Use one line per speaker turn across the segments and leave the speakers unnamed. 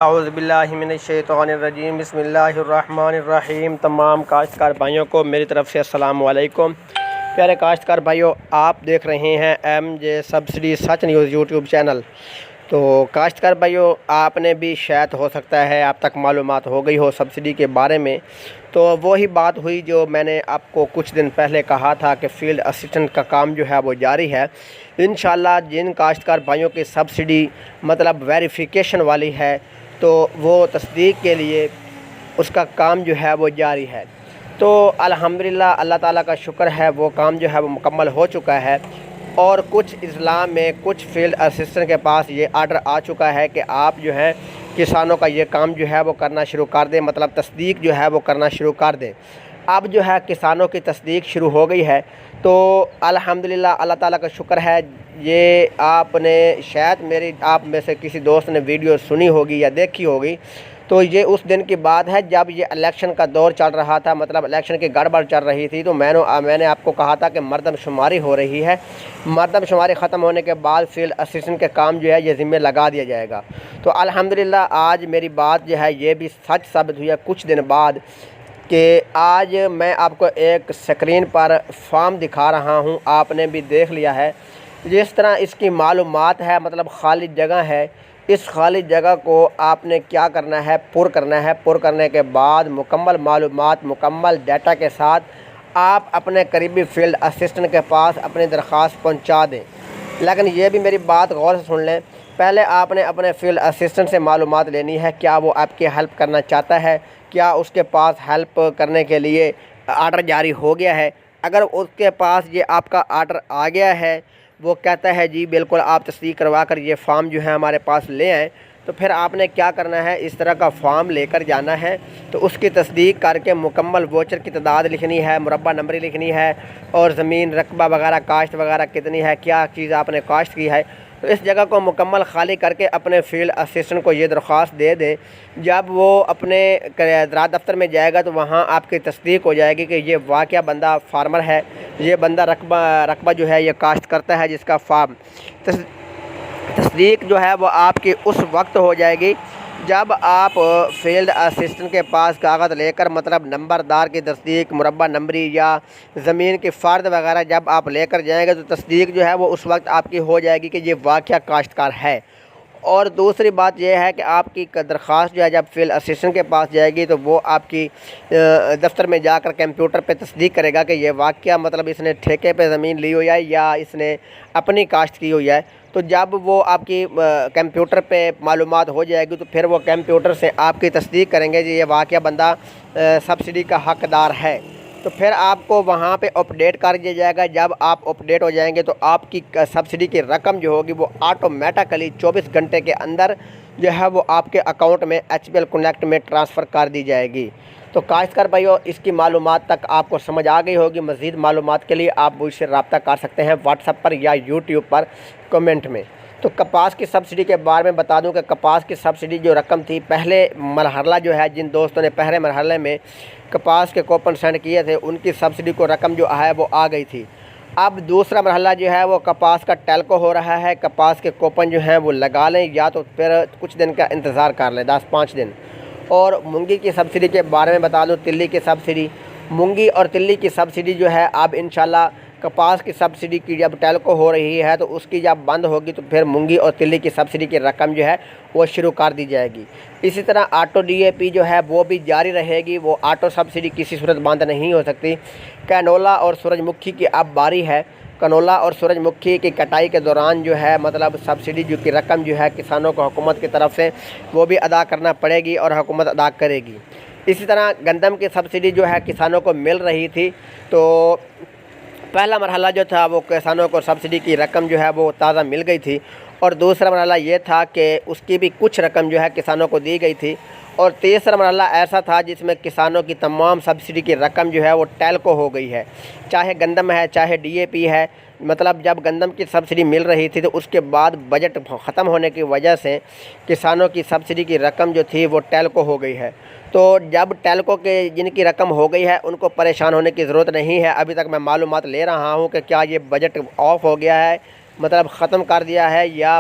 औज़ुबिल्लाहिमिनश्शैतानिर्रजीम बिस्मिल्लाहिर्रहमानिर्रहीम। तमाम काश्तकार भाइयों को मेरी तरफ़ से अस्सलाम वालेकुम। प्यारे काश्तकार भाइयों, आप देख रहे हैं MJ सब्सिडी सच न्यूज़ यूट्यूब चैनल। तो काश्तकार भाइयों, आपने भी शायद हो सकता है आप तक मालूमात हो गई हो सब्सिडी के बारे में। तो वही बात हुई जो मैंने आपको कुछ दिन पहले कहा था कि फ़ील्ड असिस्टेंट का काम जो है वो जारी है। इंशाल्लाह जिन काश्तकार भाइयों की सब्सिडी मतलब वेरिफिकेशन वाली है तो वो तस्दीक के लिए उसका काम जो है वो जारी है। तो अल्हम्दुलिल्लाह अल्लाह ताला का शुक्र है, वो काम जो है वो मुकम्मल हो चुका है। और कुछ इस्लाम में कुछ फील्ड असिस्टेंट के पास ये आर्डर आ चुका है कि आप जो है किसानों का ये काम जो है वो करना शुरू कर दें, मतलब तस्दीक जो है वो करना शुरू कर दें। अब जो है किसानों की तस्दीक शुरू हो गई है। तो अल्हम्दुलिल्लाह अल्लाह ताला का शुक्र है। ये आपने शायद मेरी आप में से किसी दोस्त ने वीडियो सुनी होगी या देखी होगी। तो ये उस दिन की बात है जब ये इलेक्शन का दौर चल रहा था, मतलब इलेक्शन की गड़बड़ चल रही थी। तो मैंने आपको कहा था कि मरदमशुमारी हो रही है। मरदमशुमारी ख़त्म होने के बाद फील्ड असिस्टेंट के काम जो है ये ज़िम्मे लगा दिया जाएगा। तो अल्हम्दुलिल्लाह आज मेरी बात जो है ये भी सच साबित हुई है कुछ दिन बाद कि आज मैं आपको एक स्क्रीन पर फॉर्म दिखा रहा हूँ, आपने भी देख लिया है। जिस तरह इसकी मालूमात है, मतलब खाली जगह है, इस खाली जगह को आपने क्या करना है, पुर करना है। पुर करने के बाद मुकम्मल मालूमात मुकम्मल डाटा के साथ आप अपने करीबी फील्ड असिस्टेंट के पास अपनी दरख्वास्त पहुंचा दें। लेकिन ये भी मेरी बात गौर से सुन लें, पहले आपने अपने फील्ड असिस्टेंट से मालूमात लेनी है, क्या वो आपकी हेल्प करना चाहता है, क्या उसके पास हेल्प करने के लिए आर्डर जारी हो गया है। अगर उसके पास ये आपका आर्डर आ गया है, वो कहता है जी बिल्कुल आप तस्दीक करवा कर ये फ़ार्म जो है हमारे पास ले आएँ, तो फिर आपने क्या करना है, इस तरह का फ़ार्म लेकर जाना है। तो उसकी तस्दीक करके मुकम्मल वोचर की तादाद लिखनी है, मुरब्बा नंबरी लिखनी है, और ज़मीन रकबा वगैरह काश्त वगैरह कितनी है, क्या चीज़ आपने काश्त की है। तो इस जगह को मुकम्मल खाली करके अपने फील्ड असिस्टेंट को ये दरख्वास्त दे दें। जब वो अपने ज़राअत दफ्तर में जाएगा तो वहाँ आपकी तस्दीक हो जाएगी कि ये वाक़या बंदा फार्मर है, ये बंदा रकबा जो है ये काश्त करता है, जिसका फार्म तस्दीक जो है वो आपकी उस वक्त हो जाएगी जब आप फील्ड असिस्टेंट के पास कागज़ लेकर, मतलब नंबरदार की तस्दीक, मुरब्बा नंबरी या ज़मीन की फ़र्द वगैरह जब आप लेकर जाएंगे तो तस्दीक जो है वो उस वक्त आपकी हो जाएगी कि ये वाक़या काश्तकार है। और दूसरी बात यह है कि आपकी दरख्वास्त जो है जब फील्ड असिस्टेंट के पास जाएगी तो वो आपकी दफ्तर में जाकर कंप्यूटर पे तस्दीक करेगा कि ये वाक़या मतलब इसने ठेके पे ज़मीन ली हुई है या इसने अपनी काश्त की हुई है। तो जब वो आपकी कंप्यूटर पे मालूमात हो जाएगी तो फिर वो कंप्यूटर से आपकी तस्दीक करेंगे कि ये वाक़या बंदा सब्सिडी का हक़दार है। तो फिर आपको वहाँ पे अपडेट कर दिया जाएगा। जब आप अपडेट हो जाएंगे तो आपकी सब्सिडी की रकम जो होगी वो ऑटोमेटिकली 24 घंटे के अंदर जो है वो आपके अकाउंट में HBL कनेक्ट में ट्रांसफ़र कर दी जाएगी। तो काश्तकार भाइयों, इसकी मालूमात तक आपको समझ आ गई होगी। मज़ीद मालूमात के लिए आप मुझसे रब्ता कर सकते हैं व्हाट्सएप पर या यूट्यूब पर कमेंट में। तो कपास की सब्सिडी के बारे में बता दूं कि कपास की सब्सिडी जो रकम थी, पहले मरहला जो है, जिन दोस्तों ने पहले मरहले में कपास के कूपन सेंड किए थे उनकी सब्सिडी को रकम जो है वो आ गई थी। अब दूसरा मरहला जो है वो कपास का टेल्को हो रहा है। कपास के कूपन जो हैं वो लगा लें या तो फिर कुछ दिन का इंतज़ार कर लें, 10-5 दिन। और मूंगी की सब्सिडी के बारे में बता दूं, तिल्ली की सब्सिडी, मूंगी और तिल्ली की सब्सिडी जो है अब इंशाल्लाह कपास की सब्सिडी की जब टेल्को हो रही है तो उसकी जब बंद होगी तो फिर मूंगी और तिल्ली की सब्सिडी की रकम जो है वो शुरू कर दी जाएगी। इसी तरह ऑटो DAP जो है वो भी जारी रहेगी। वो ऑटो सब्सिडी किसी सूरत बंद नहीं हो सकती। कैनोला और सूरजमुखी की अब बारी है। कनोला और सूरजमुखी की कटाई के दौरान जो है मतलब सब्सिडी जो की रकम जो है किसानों को हुकूमत की तरफ से वो भी अदा करना पड़ेगी और हुकूमत अदा करेगी। इसी तरह गंदम की सब्सिडी जो है किसानों को मिल रही थी। तो पहला मरहला जो था वो किसानों को सब्सिडी की रकम जो है वो ताज़ा मिल गई थी, और दूसरा मरहला ये था कि उसकी भी कुछ रकम जो है किसानों को दी गई थी, और तीसरा मरहला ऐसा था जिसमें किसानों की तमाम सब्सिडी की रकम जो है वो टेल्को हो गई है, चाहे गंदम है चाहे DAP है। मतलब जब गंदम की सब्सिडी मिल रही थी तो उसके बाद बजट ख़त्म होने की वजह से किसानों की सब्सिडी की रकम जो थी वो टेल्को हो गई है। तो जब टेल्को के जिनकी रकम हो गई है उनको परेशान होने की ज़रूरत नहीं है। अभी तक मैं मालूमात ले रहा हूँ कि क्या ये बजट ऑफ हो गया है, मतलब ख़त्म कर दिया है, या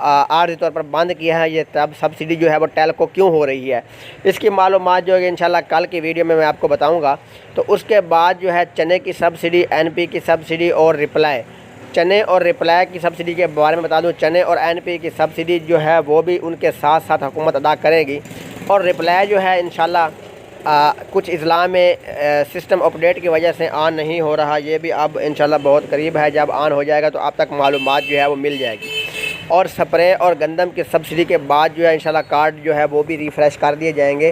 आर्जी तौर पर बंद किया है। ये तब सब्सिडी जो है वो टेल्को क्यों हो रही है, इसकी मालूमात जो है इंशाल्लाह कल की वीडियो में मैं आपको बताऊंगा। तो उसके बाद जो है चने की सब्सिडी, एनपी की सब्सिडी और रिप्लाई, चने और रिप्लाई की सब्सिडी के बारे में बता दूं। चने और एनपी की सब्सिडी जो है वो भी उनके साथ साथ हुकूमत अदा करेगी, और रिप्लाई जो है इंशाल्लाह कुछ इज़लाम में सिस्टम अपडेट की वजह से ऑन नहीं हो रहा। ये भी अब इंशाल्लाह बहुत करीब है, जब ऑन हो जाएगा तो आप तक मालूमात जो है वो मिल जाएगी। और स्प्रे और गंदम की सब्सिडी के बाद जो है इंशाल्लाह कार्ड जो है वो भी रिफ़्रेश कर दिए जाएंगे।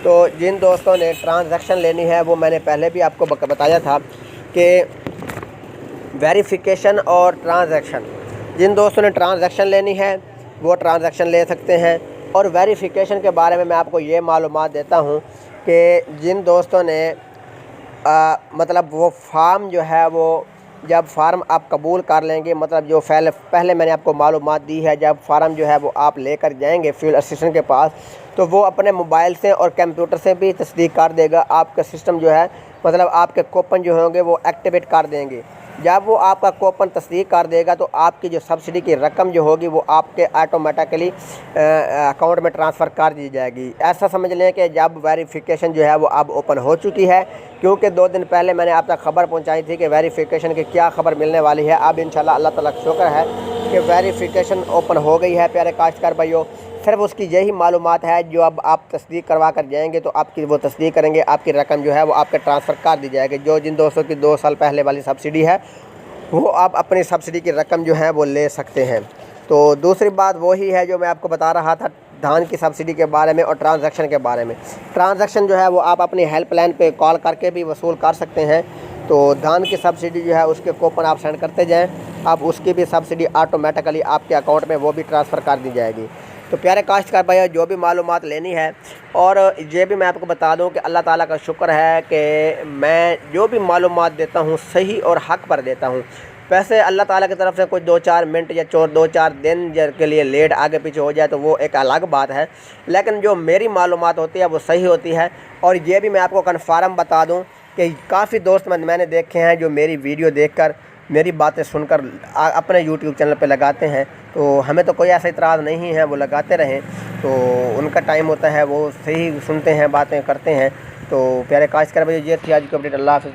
तो जिन दोस्तों ने ट्रांजैक्शन लेनी है, वो मैंने पहले भी आपको बताया था कि वेरिफिकेशन और ट्रांजैक्शन, जिन दोस्तों ने ट्रांजैक्शन लेनी है वो ट्रांजैक्शन ले सकते हैं। और वेरिफिकेशन के बारे में मैं आपको ये मालूमात देता हूँ कि जिन दोस्तों ने मतलब वो फार्म जो है वो जब फार्म आप कबूल कर लेंगे, मतलब जो पहले मैंने आपको मालूमात दी है, जब फार्म जो है वो आप लेकर जाएंगे फील्ड असिस्टेंट के पास, तो वो अपने मोबाइल से और कंप्यूटर से भी तस्दीक कर देगा। आपका सिस्टम जो है मतलब आपके कूपन जो होंगे वो एक्टिवेट कर देंगे। जब वो आपका कूपन तस्दीक कर देगा तो आपकी जो सब्सिडी की रकम जो होगी वो आपके ऑटोमेटिकली अकाउंट में ट्रांसफ़र कर दी जाएगी। ऐसा समझ लें कि जब वेरिफिकेशन जो है वो अब ओपन हो चुकी है, क्योंकि 2 दिन पहले मैंने आप तक खबर पहुंचाई थी कि वेरिफिकेशन की क्या खबर मिलने वाली है। अब इंशाल्लाह अल्लाह ताला का शुक्र है कि वेरिफिकेशन ओपन हो गई है। प्यारे काश्तकार भाइयों, सिर्फ उसकी यही मालूमात है जो अब आप तस्दीक करवा कर जाएंगे तो आपकी वो तस्दीक करेंगे, आपकी रकम जो है वो आपके ट्रांसफ़र कर दी जाएगी। जो जिन दोस्तों की 2 साल पहले वाली सब्सिडी है वो आप अपनी सब्सिडी की रकम जो है वो ले सकते हैं। तो दूसरी बात वही है जो मैं आपको बता रहा था धान की सब्सिडी के बारे में और ट्रांजैक्शन के बारे में। ट्रांजैक्शन जो है वो आप अपनी हेल्पलाइन पे कॉल करके भी वसूल कर सकते हैं। तो धान की सब्सिडी जो है उसके कूपन आप सेंड करते जाएँ, अब उसकी भी सब्सिडी ऑटोमेटिकली आपके अकाउंट में वो भी ट्रांसफ़र कर दी जाएगी। तो प्यारे काश्तकार भाई, जो भी मालूमात लेनी है, और ये भी मैं आपको बता दूं कि अल्लाह ताला का शुक्र है कि मैं जो भी मालूमात देता हूं सही और हक़ पर देता हूं। वैसे अल्लाह ताला की तरफ से कुछ 2-4 मिनट या 2-4 दिन के लिए लेट आगे पीछे हो जाए तो वो एक अलग बात है, लेकिन जो मेरी मालूमात होती है वो सही होती है। और ये भी मैं आपको कन्फर्म बता दूँ कि काफ़ी दोस्त मैंने देखे हैं जो मेरी वीडियो देखकर, मेरी बातें सुनकर अपने यूट्यूब चैनल पे लगाते हैं। तो हमें तो कोई ऐसा इतराज़ नहीं है, वो लगाते रहें, तो उनका टाइम होता है, वो सही सुनते हैं, बातें करते हैं। तो प्यारे काश्तकार भाई, ये थी आज की अपडेट। अल्लाह हाफ़िज़।